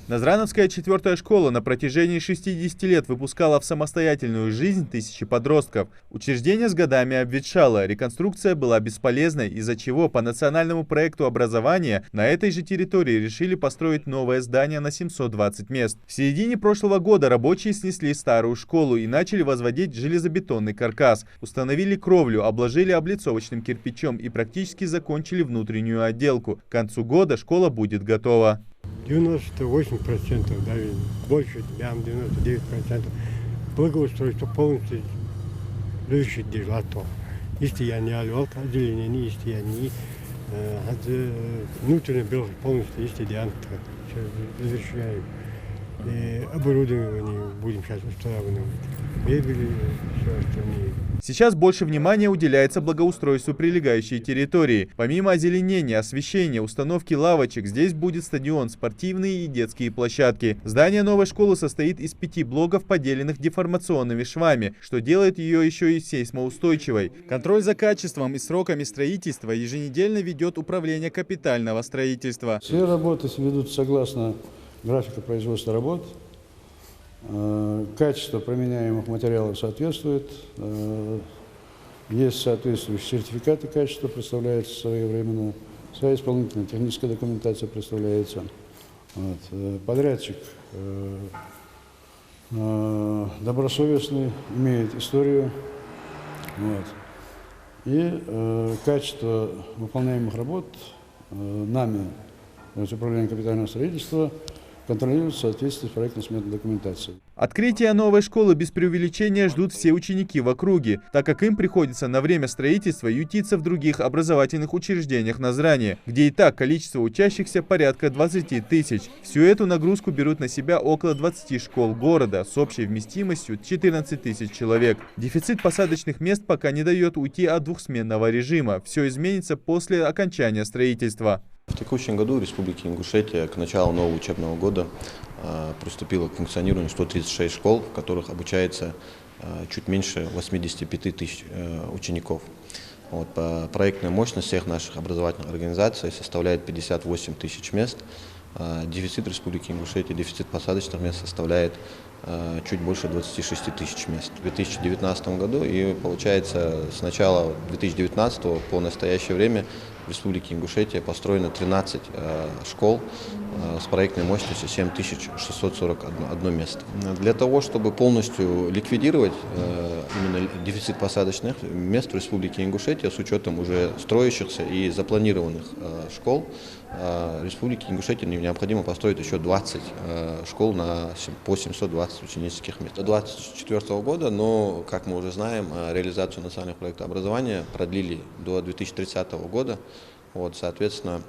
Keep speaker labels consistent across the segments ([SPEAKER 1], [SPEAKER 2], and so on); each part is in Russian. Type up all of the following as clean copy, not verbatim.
[SPEAKER 1] Назрановская 4-я школа на протяжении 60 лет выпускала в самостоятельную жизнь тысячи подростков. Учреждение с годами обветшало, реконструкция была бесполезной, из-за чего по национальному проекту образования на этой же территории решили построить новое здание на 720 мест. В середине прошлого года рабочие снесли старую школу и начали возводить железобетонный каркас. Установили кровлю, обложили облицовочным кирпичом и практически закончили внутреннюю отделку. К концу года школа будет готова.
[SPEAKER 2] 98%, даже больше, 99%. Благоустройство полностью решит дела то. Истияния, отделение, истияния, внутренний был полностью истияния, завершаем. Оборудование будем сейчас устанавливать, мебели, все остальное.
[SPEAKER 1] Сейчас больше внимания уделяется благоустройству прилегающей территории. Помимо озеленения, освещения, установки лавочек, здесь будет стадион, спортивные и детские площадки. Здание новой школы состоит из 5 блоков, поделенных деформационными швами, что делает ее еще и сейсмоустойчивой. Контроль за качеством и сроками строительства еженедельно ведет Управление капитального строительства.
[SPEAKER 3] Все работы ведутся согласно графика производства работ. Качество применяемых материалов соответствует. Есть соответствующие сертификаты качества, представляются своевременно. Вся исполнительная техническая документация представляется. Подрядчик добросовестный, имеет историю. И качество выполняемых работ нами, Управление капитального строительства, контролируется в соответствии с проектно-сметной документацией.
[SPEAKER 1] Открытие новой школы без преувеличения ждут все ученики в округе, так как им приходится на время строительства ютиться в других образовательных учреждениях Назрани, где и так количество учащихся порядка 20 тысяч. Всю эту нагрузку берут на себя около 20 школ города с общей вместимостью 14 тысяч человек. Дефицит посадочных мест пока не дает уйти от двухсменного режима. Все изменится после окончания строительства.
[SPEAKER 4] В текущем году в Республике Ингушетия к началу нового учебного года приступило к функционированию 136 школ, в которых обучается чуть меньше 85 тысяч учеников. Проектная мощность всех наших образовательных организаций составляет 58 тысяч мест. Дефицит Республики Ингушетия, дефицит посадочных мест составляет чуть больше 26 тысяч мест в 2019 году. И получается, с начала 2019 по настоящее время в Республике Ингушетия построено 13 школ с проектной мощностью 7641 место. Для того, чтобы полностью ликвидировать именно дефицит посадочных мест в Республике Ингушетия с учетом уже строящихся и запланированных школ, Республике Ингушетия необходимо построить еще 20 школ по 720 ученических мест. До 2024 года, но, как мы уже знаем, реализацию национальных проектов образования продлили до 2030 года. Соответственно,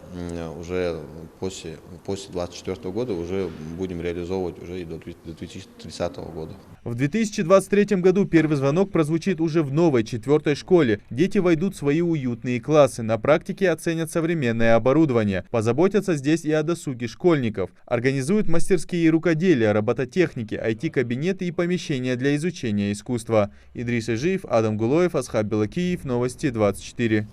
[SPEAKER 4] уже после 2024 года уже будем реализовывать уже и до 2030 года.
[SPEAKER 1] В 2023 году первый звонок прозвучит уже в новой 4-й школе. Дети войдут в свои уютные классы, на практике оценят современное оборудование, позаботятся здесь и о досуге школьников. Организуют мастерские рукоделия, робототехники, IT-кабинеты и помещения для изучения искусства. Идрис Эжиев, Адам Гулоев, Асхаб Белакиев, Новости 24.